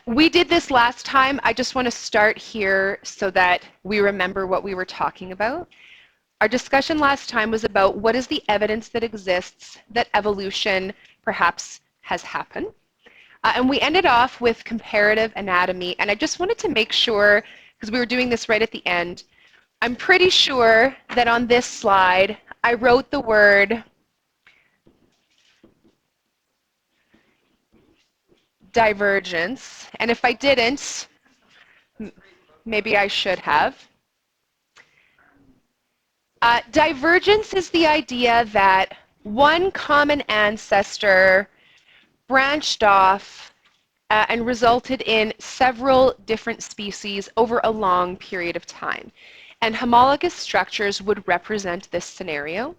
We did this last time. I just want to start here so that we remember what we were talking about. Our discussion last time was about what is the evidence that exists that evolution perhaps has happened. And we ended off with comparative anatomy. And I just wanted to make sure, because we were doing this right at the end, I'm pretty sure that on this slide, I wrote the word divergence. And if I didn't, maybe I should have. Divergence is the idea that one common ancestor branched off and resulted in several different species over a long period of time. And homologous structures would represent this scenario.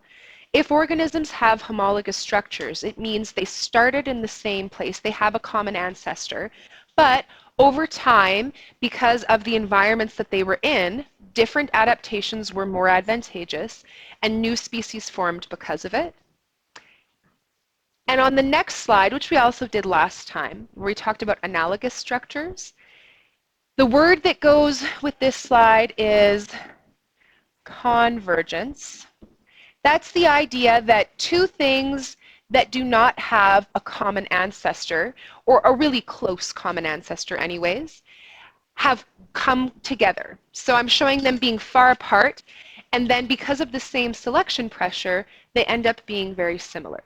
If organisms have homologous structures, it means they started in the same place, they have a common ancestor, but over time, because of the environments that they were in, different adaptations were more advantageous, and new species formed because of it. And on the next slide, which we also did last time, where we talked about analogous structures, the word that goes with this slide is convergence. That's the idea that two things that do not have a common ancestor, or a really close common ancestor anyways, have come together. So I'm showing them being far apart, and then because of the same selection pressure, they end up being very similar.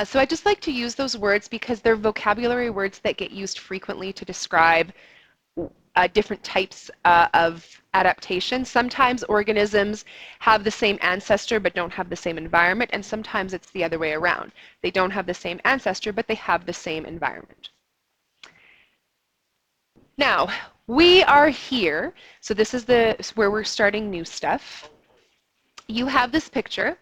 So I just like to use those words because they're vocabulary words that get used frequently to describe different types of adaptation. Sometimes organisms have the same ancestor but don't have the same environment, and sometimes it's the other way around. They don't have the same ancestor but they have the same environment. Now, we are here, so this is where we're starting new stuff. You have this picture.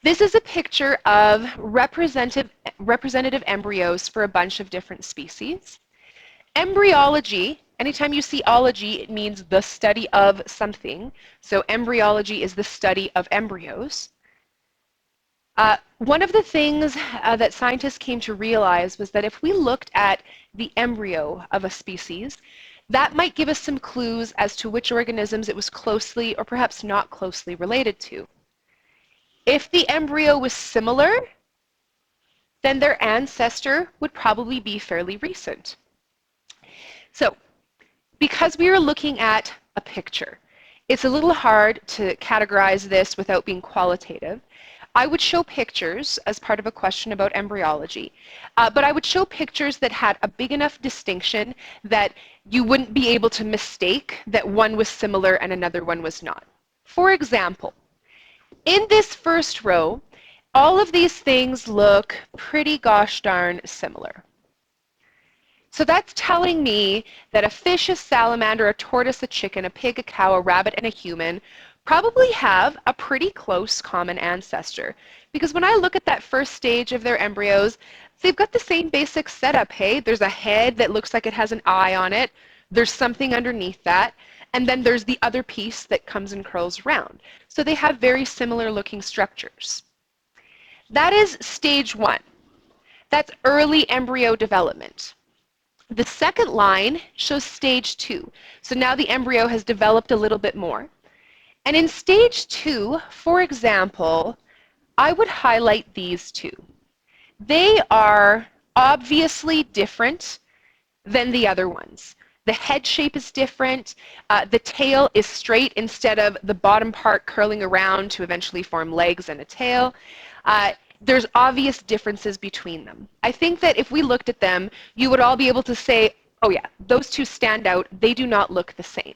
This is a picture of representative embryos for a bunch of different species. Embryology, anytime you see ology, it means the study of something. So embryology is the study of embryos. One of the things that scientists came to realize was that if we looked at the embryo of a species, that might give us some clues as to which organisms it was closely or perhaps not closely related to. If the embryo was similar, then their ancestor would probably be fairly recent. So, because we are looking at a picture, it's a little hard to categorize this without being qualitative. I would show pictures as part of a question about embryology, but I would show pictures that had a big enough distinction that you wouldn't be able to mistake that one was similar and another one was not. For example, in this first row, all of these things look pretty gosh darn similar. So that's telling me that a fish, a salamander, a tortoise, a chicken, a pig, a cow, a rabbit, and a human probably have a pretty close common ancestor. Because when I look at that first stage of their embryos, they've got the same basic setup, hey? There's a head that looks like it has an eye on it. There's something underneath that. And then there's the other piece that comes and curls around. So they have very similar looking structures. That is stage one. That's early embryo development. The second line shows stage two. So now the embryo has developed a little bit more. And in stage two, for example, I would highlight these two. They are obviously different than the other ones. The head shape is different. The tail is straight instead of the bottom part curling around to eventually form legs and a tail. There's obvious differences between them. I think that if we looked at them, you would all be able to say, oh yeah, those two stand out. They do not look the same.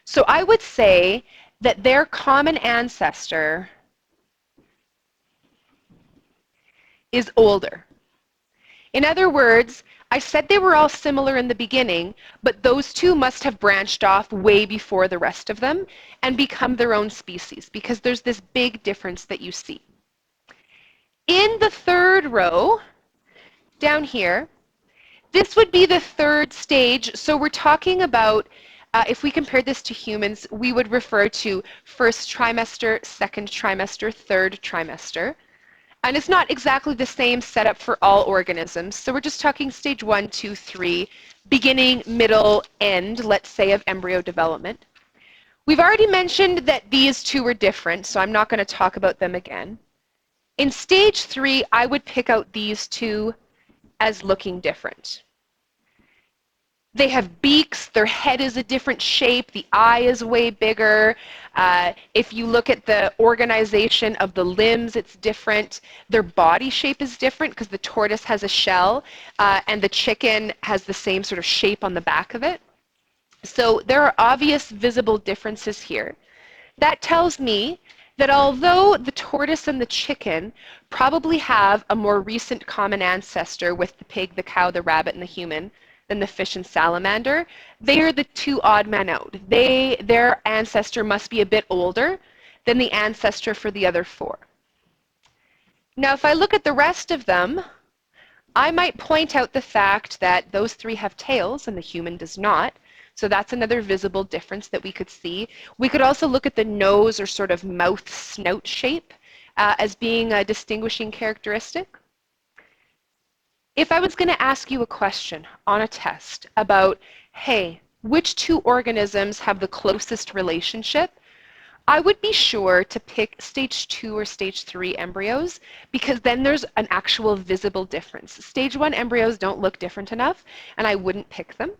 So I would say that their common ancestor is older. In other words, I said they were all similar in the beginning, but those two must have branched off way before the rest of them and become their own species, because there's this big difference that you see. In the third row, down here, this would be the third stage. So we're talking about, if we compare this to humans, we would refer to first trimester, second trimester, third trimester. And it's not exactly the same setup for all organisms. So we're just talking stage 1, 2, 3, beginning, middle, end, let's say, of embryo development. We've already mentioned that these two were different, so I'm not going to talk about them again. In stage 3, I would pick out these two as looking different. They have beaks, their head is a different shape, the eye is way bigger. If you look at the organization of the limbs, it's different. Their body shape is different because the tortoise has a shell and the chicken has the same sort of shape on the back of it. So there are obvious visible differences here. That tells me that although the tortoise and the chicken probably have a more recent common ancestor with the pig, the cow, the rabbit, and the human than the fish and salamander, they are the two odd men out. Their ancestor must be a bit older than the ancestor for the other four. Now, if I look at the rest of them, I might point out the fact that those three have tails and the human does not. So that's another visible difference that we could see. We could also look at the nose or sort of mouth snout shape as being a distinguishing characteristic. If I was going to ask you a question on a test about, hey, which two organisms have the closest relationship, I would be sure to pick stage 2 or stage 3 embryos because then there's an actual visible difference. Stage 1 embryos don't look different enough, and I wouldn't pick them.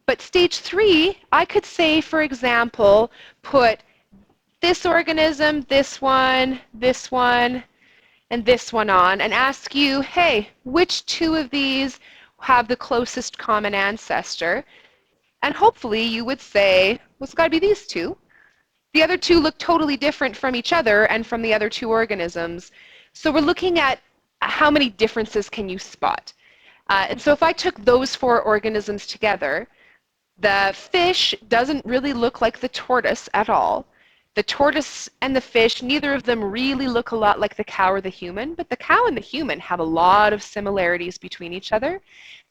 But stage 3, I could say, for example, put this organism, this one, and this one on, and ask you, hey, which two of these have the closest common ancestor? And hopefully you would say, well, it's got to be these two. The other two look totally different from each other and from the other two organisms. So we're looking at how many differences can you spot. And so if I took those four organisms together, the fish doesn't really look like the tortoise at all. The tortoise and the fish, neither of them really look a lot like the cow or the human, but the cow and the human have a lot of similarities between each other.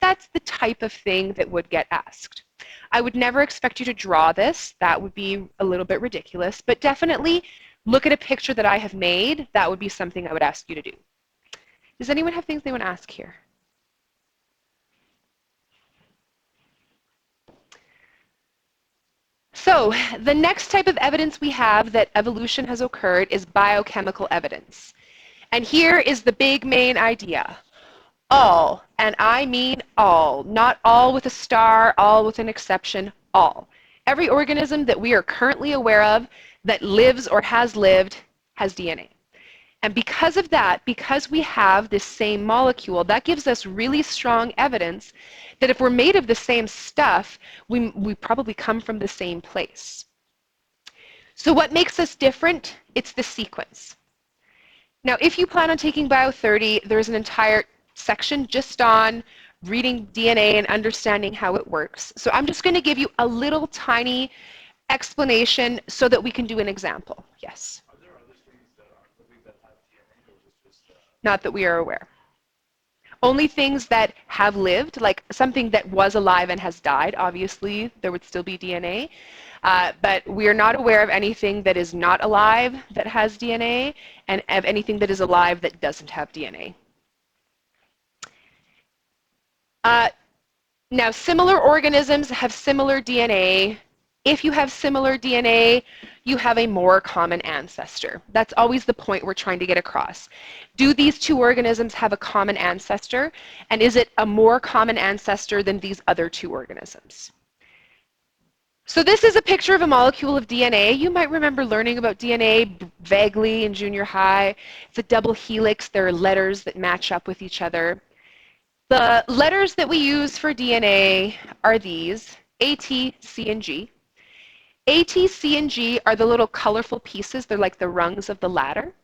That's the type of thing that would get asked. I would never expect you to draw this. That would be a little bit ridiculous, but definitely look at a picture that I have made. That would be something I would ask you to do. Does anyone have things they want to ask here? So the next type of evidence we have that evolution has occurred is biochemical evidence. And here is the big main idea. All, and I mean all, not all with a star, all with an exception, all. Every organism that we are currently aware of that lives or has lived has DNA. And because of that, because we have this same molecule, that gives us really strong evidence that if we're made of the same stuff, we probably come from the same place. So what makes us different? It's the sequence. Now, if you plan on taking Bio30, there's an entire section just on reading DNA and understanding how it works. So I'm just going to give you a little tiny explanation so that we can do an example. Yes? Are there other things that are living that have DNA, or is it just not that we are aware? Only things that have lived, like something that was alive and has died, obviously there would still be DNA. But we are not aware of anything that is not alive that has DNA, and of anything that is alive that doesn't have DNA. Now, similar organisms have similar DNA. If you have similar DNA, you have a more common ancestor. That's always the point we're trying to get across. Do these two organisms have a common ancestor? And is it a more common ancestor than these other two organisms? So this is a picture of a molecule of DNA. You might remember learning about DNA vaguely in junior high. It's a double helix. There are letters that match up with each other. The letters that we use for DNA are these, A, T, C, and G. A, T, C, and G are the little colorful pieces. They're like the rungs of the ladder.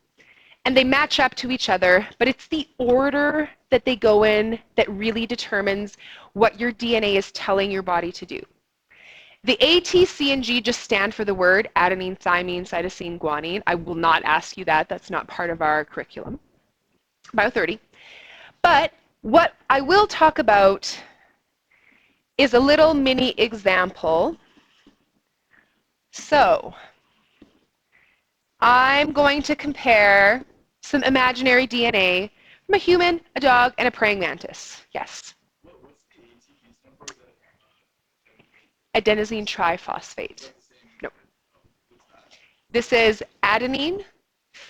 And they match up to each other, but it's the order that they go in that really determines what your DNA is telling your body to do. The A, T, C, and G just stand for the word adenine, thymine, cytosine, guanine. I will not ask you that. That's not part of our curriculum. Bio30. But what I will talk about is a little mini example. So I'm going to compare some imaginary DNA from a human, a dog, and a praying mantis. Yes. Adenosine triphosphate. No. This is adenine,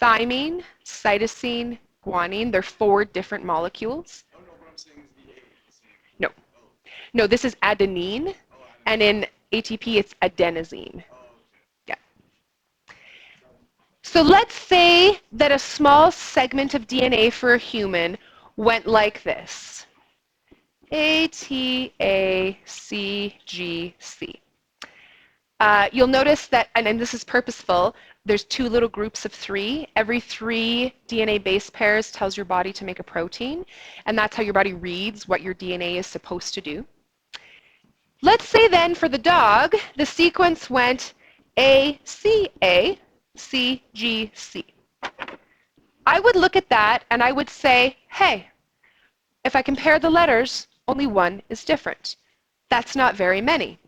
thymine, cytosine, guanine. They're 4 different molecules. No. No, this is adenine, and in ATP it's adenosine. Yeah. So let's say that a small segment of DNA for a human went like this. A, T, A, C, G, C. You'll notice that, and this is purposeful, there's 2 little groups of 3. Every 3 DNA base pairs tells your body to make a protein, and that's how your body reads what your DNA is supposed to do. Let's say then for the dog, the sequence went A, C, A, C, G, C. I would look at that and I would say, hey, if I compare the letters, only one is different. That's not very many.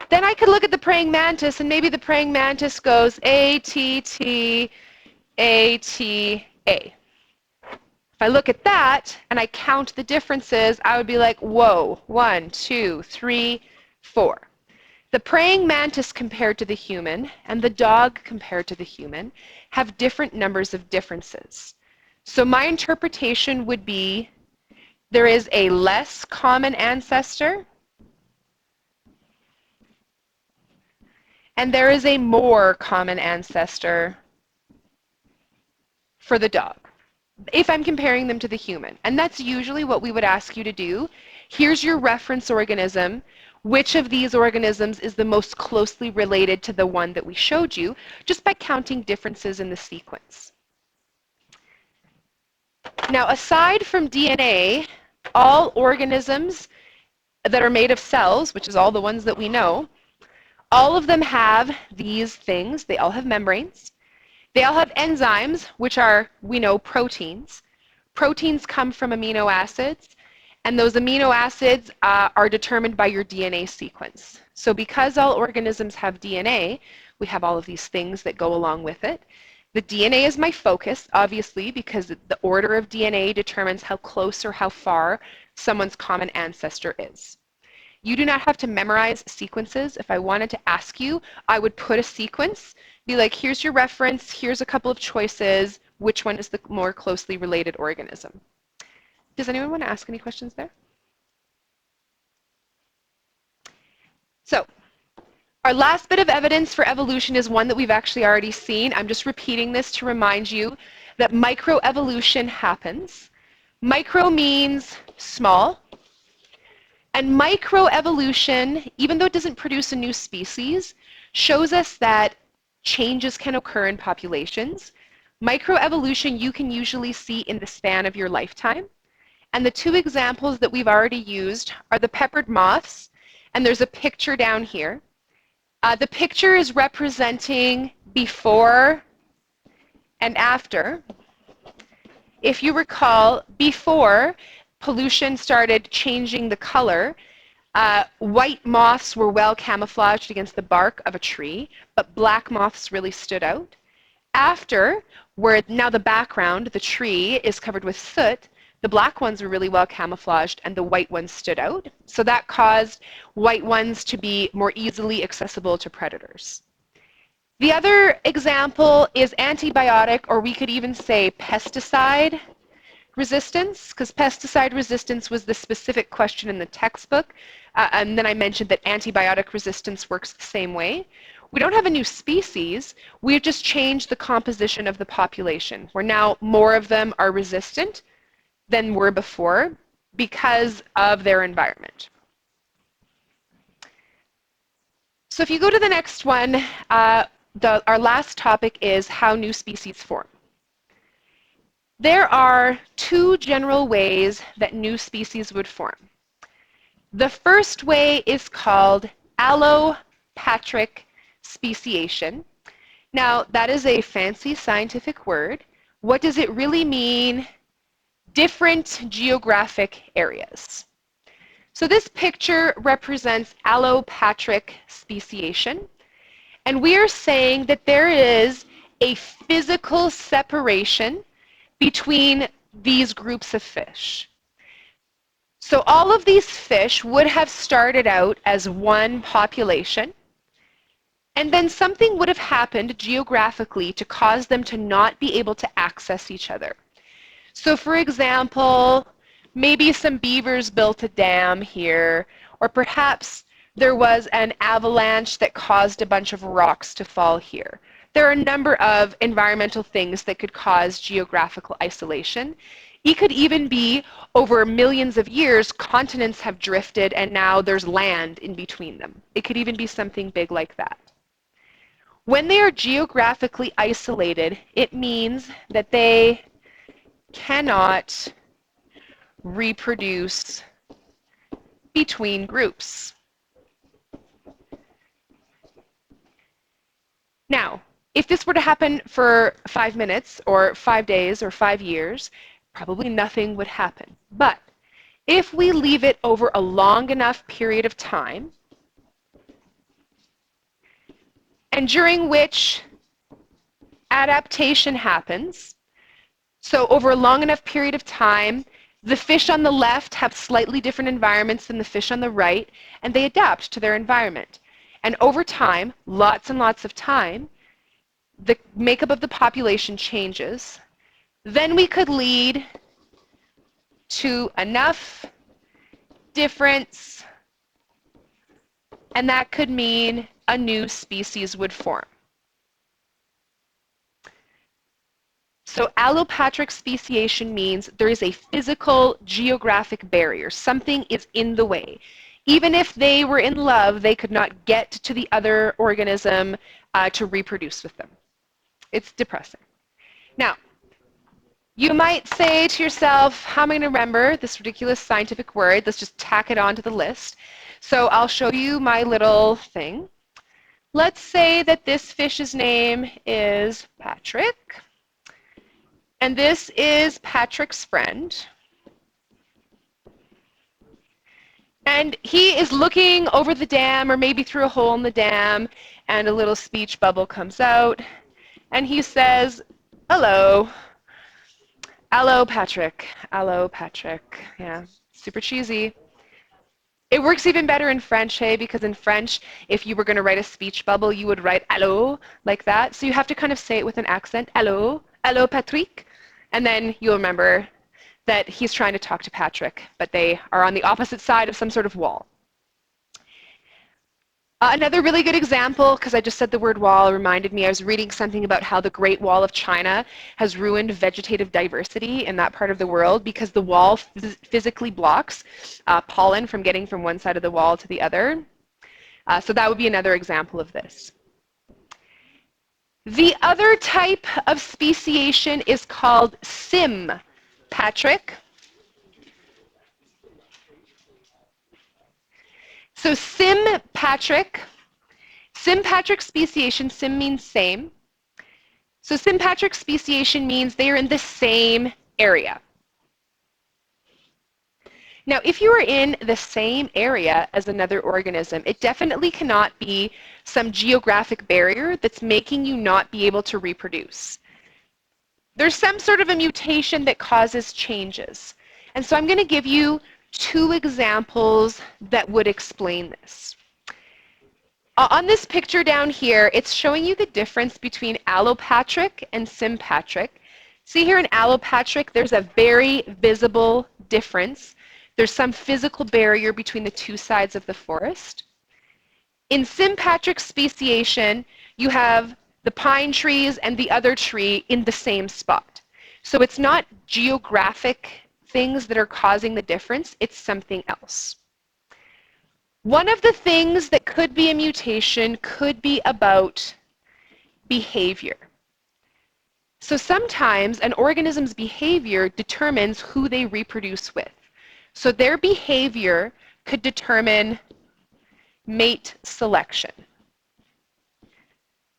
Then I could look at the praying mantis, and maybe the praying mantis goes A, T, T, A, T, A. If I look at that and I count the differences, I would be like, whoa, 1, 2, 3, 4. The praying mantis compared to the human and the dog compared to the human have different numbers of differences. So my interpretation would be there is a less common ancestor and there is a more common ancestor for the dog, if I'm comparing them to the human. And that's usually what we would ask you to do. Here's your reference organism. Which of these organisms is the most closely related to the one that we showed you, just by counting differences in the sequence. Now, aside from DNA, all organisms that are made of cells, which is all the ones that we know, all of them have these things. They all have membranes. They all have enzymes, which are, we know, proteins. Proteins come from amino acids, and those amino acids are determined by your DNA sequence. So because all organisms have DNA, we have all of these things that go along with it. The DNA is my focus, obviously, because the order of DNA determines how close or how far someone's common ancestor is. You do not have to memorize sequences. If I wanted to ask you, I would put a sequence, be like, here's your reference, here's a couple of choices, which one is the more closely related organism? Does anyone want to ask any questions there? So, our last bit of evidence for evolution is one that we've actually already seen. I'm just repeating this to remind you that microevolution happens. Micro means small. And microevolution, even though it doesn't produce a new species, shows us that changes can occur in populations. Microevolution you can usually see in the span of your lifetime. And the 2 examples that we've already used are the peppered moths, and there's a picture down here. The picture is representing before and after. If you recall, before, pollution started changing the color. White moths were well camouflaged against the bark of a tree, but black moths really stood out. After, where now the background, the tree, is covered with soot, the black ones were really well camouflaged and the white ones stood out. So that caused white ones to be more easily accessible to predators. The other example is antibiotic, or we could even say pesticide resistance, because pesticide resistance was the specific question in the textbook. And then I mentioned that antibiotic resistance works the same way. We don't have a new species. We've just changed the composition of the population, where now more of them are resistant than were before because of their environment. So if you go to the next one, our last topic is how new species form. There are 2 general ways that new species would form. The first way is called allopatric speciation. Now, that is a fancy scientific word. What does it really mean? Different geographic areas. So this picture represents allopatric speciation. And we are saying that there is a physical separation between these groups of fish. So all of these fish would have started out as one population, and then something would have happened geographically to cause them to not be able to access each other. So for example, maybe some beavers built a dam here, or perhaps there was an avalanche that caused a bunch of rocks to fall here. There are a number of environmental things that could cause geographical isolation. It could even be over millions of years, continents have drifted and now there's land in between them. It could even be something big like that. When they are geographically isolated, it means that they cannot reproduce between groups. Now, if this were to happen for 5 minutes or 5 days or 5 years, probably nothing would happen. But if we leave it over a long enough period of time, and during which adaptation happens, so over a long enough period of time, the fish on the left have slightly different environments than the fish on the right, and they adapt to their environment. And over time, lots and lots of time, the makeup of the population changes. Then we could lead to enough difference, and that could mean a new species would form. So allopatric speciation means there is a physical geographic barrier. Something is in the way. Even if they were in love, they could not get to the other organism to reproduce with them. It's depressing. Now, you might say to yourself, how am I going to remember this ridiculous scientific word? Let's just tack it onto the list. So I'll show you my little thing. Let's say that this fish's name is Patrick. And this is Patrick's friend. And he is looking over the dam, or maybe through a hole in the dam, and a little speech bubble comes out. And he says, hello. Hello, Patrick. Hello, Patrick. Yeah, super cheesy. It works even better in French, hey, because in French, if you were going to write a speech bubble, you would write allô, like that. So you have to kind of say it with an accent. Allô, allô, Patrick. And then you'll remember that he's trying to talk to Patrick, but they are on the opposite side of some sort of wall. Another really good example, because I just said the word wall, reminded me, I was reading something about how the Great Wall of China has ruined vegetative diversity in that part of the world because the wall physically blocks pollen from getting from one side of the wall to the other. So that would be another example of this. The other type of speciation is called sympatric. So sympatric speciation, sim means same. So sympatric speciation means they are in the same area. Now, if you are in the same area as another organism, it definitely cannot be some geographic barrier that's making you not be able to reproduce. There's some sort of a mutation that causes changes. And so I'm going to give you 2 examples that would explain this. On this picture down here, it's showing you the difference between allopatric and sympatric. See here in allopatric, there's a very visible difference. There's some physical barrier between the 2 sides of the forest. In sympatric speciation, you have the pine trees and the other tree in the same spot. So it's not geographic things that are causing the difference, it's something else. One of the things that could be a mutation could be about behavior. So sometimes an organism's behavior determines who they reproduce with. So their behavior could determine mate selection.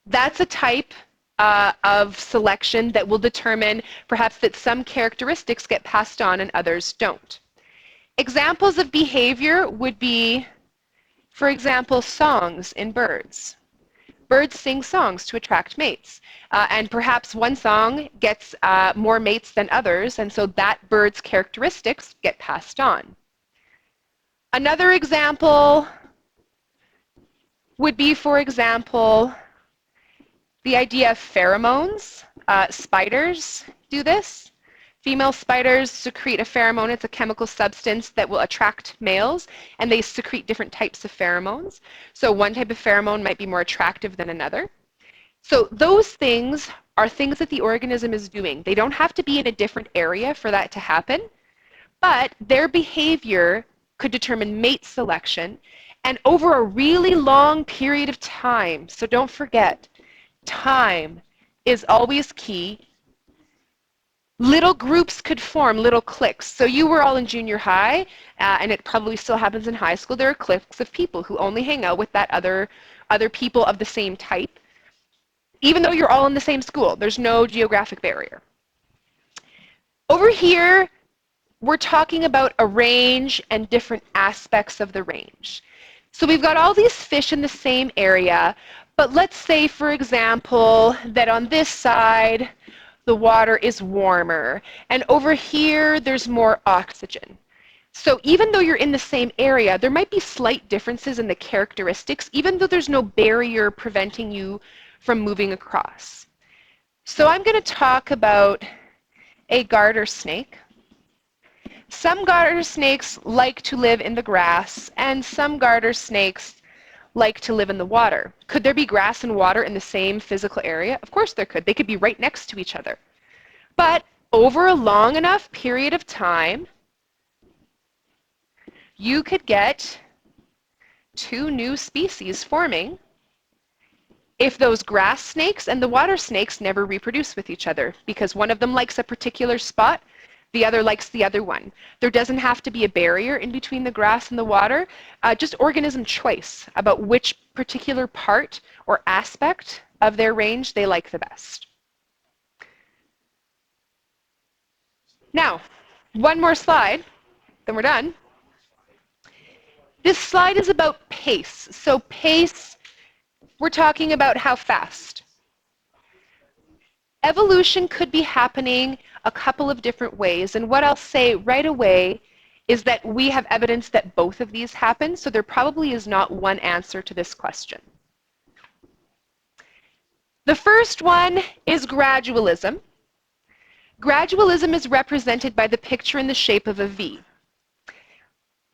That's a type of selection that will determine perhaps that some characteristics get passed on and others don't. Examples of behavior would be, for example, songs in birds. Birds sing songs to attract mates. And perhaps one song gets more mates than others, and so that bird's characteristics get passed on. Another example would be, for example, the idea of pheromones. Spiders do this. Female spiders secrete a pheromone. It's a chemical substance that will attract males, and they secrete different types of pheromones. So one type of pheromone might be more attractive than another. So those things are things that the organism is doing. They don't have to be in a different area for that to happen, but their behavior could determine mate selection, and over a really long period of time. So don't forget, time is always key. Little groups could form, little cliques. So you were all in junior high, and it probably still happens in high school. There are cliques of people who only hang out with that other people of the same type, even though you're all in the same school. There's no geographic barrier. Over here, we're talking about a range and different aspects of the range. So we've got all these fish in the same area, but let's say, for example, that on this side, the water is warmer, and over here, there's more oxygen. So even though you're in the same area, there might be slight differences in the characteristics, even though there's no barrier preventing you from moving across. So I'm going to talk about a garter snake. Some garter snakes like to live in the grass, and some garter snakes like to live in the water. Could there be grass and water in the same physical area? Of course there could. They could be right next to each other. But over a long enough period of time, you could get two new species forming if those grass snakes and the water snakes never reproduce with each other, because one of them likes a particular spot, the other likes the other one. There doesn't have to be a barrier in between the grass and the water, just organism choice about which particular part or aspect of their range they like the best. Now, one more slide, then we're done. This slide is about pace. So pace, we're talking about how fast. Evolution could be happening a couple of different ways, and what I'll say right away is that we have evidence that both of these happen, so there probably is not one answer to this question. The first one is gradualism. Gradualism is represented by the picture in the shape of a V.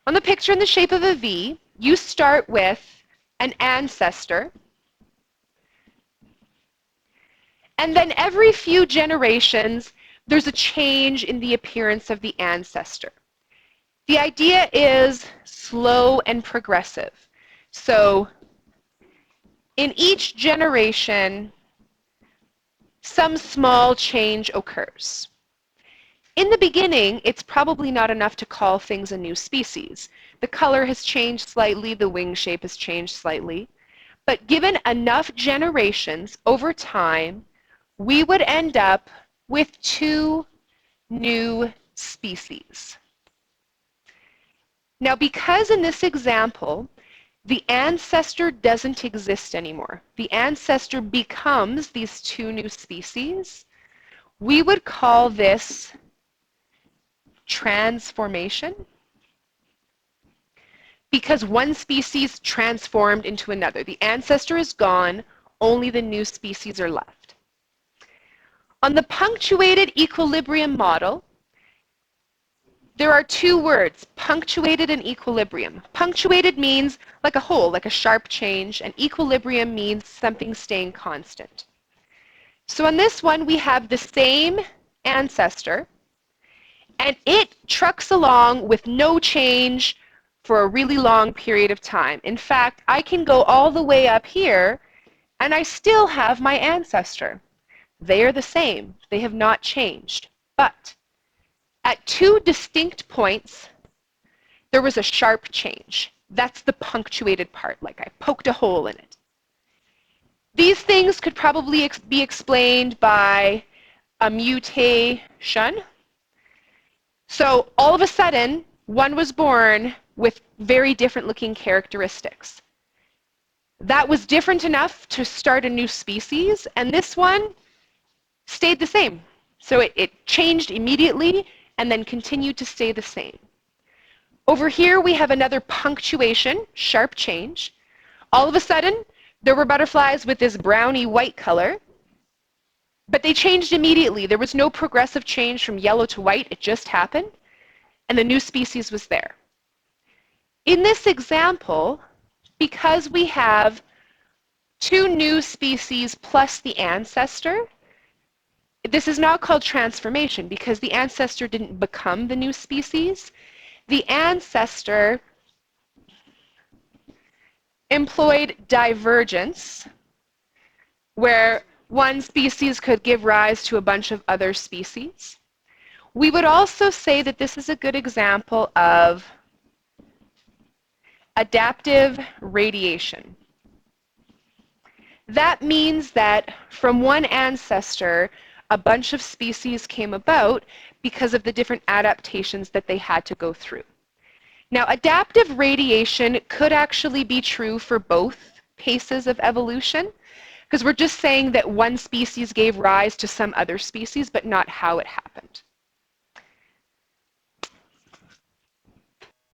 On the picture in the shape of a V, you start with an ancestor, and then every few generations, there's a change in the appearance of the ancestor. The idea is slow and progressive. So in each generation, some small change occurs. In the beginning, it's probably not enough to call things a new species. The color has changed slightly, the wing shape has changed slightly. But given enough generations over time, we would end up with two new species. Now, because in this example, the ancestor doesn't exist anymore, the ancestor becomes these two new species, we would call this transformation, because one species transformed into another. The ancestor is gone, only the new species are left. On the punctuated equilibrium model, there are two words, punctuated and equilibrium. Punctuated means like a hole, like a sharp change, and equilibrium means something staying constant. So on this one, we have the same ancestor, and it trucks along with no change for a really long period of time. In fact, I can go all the way up here, and I still have my ancestor. They are the same. They have not changed. But at two distinct points, there was a sharp change. That's the punctuated part, like I poked a hole in it. These things could probably be explained by a mutation. So all of a sudden, one was born with very different looking characteristics. That was different enough to start a new species, and this one stayed the same. So it changed immediately and then continued to stay the same. Over here we have another punctuation, sharp change. All of a sudden, there were butterflies with this browny white color, but they changed immediately. There was no progressive change from yellow to white. It just happened, and the new species was there. In this example, because we have two new species plus the ancestor, this is not called transformation because the ancestor didn't become the new species. The ancestor employed divergence, where one species could give rise to a bunch of other species. We would also say that this is a good example of adaptive radiation. That means that from one ancestor, a bunch of species came about because of the different adaptations that they had to go through. Now, adaptive radiation could actually be true for both paces of evolution, because we're just saying that one species gave rise to some other species, but not how it happened.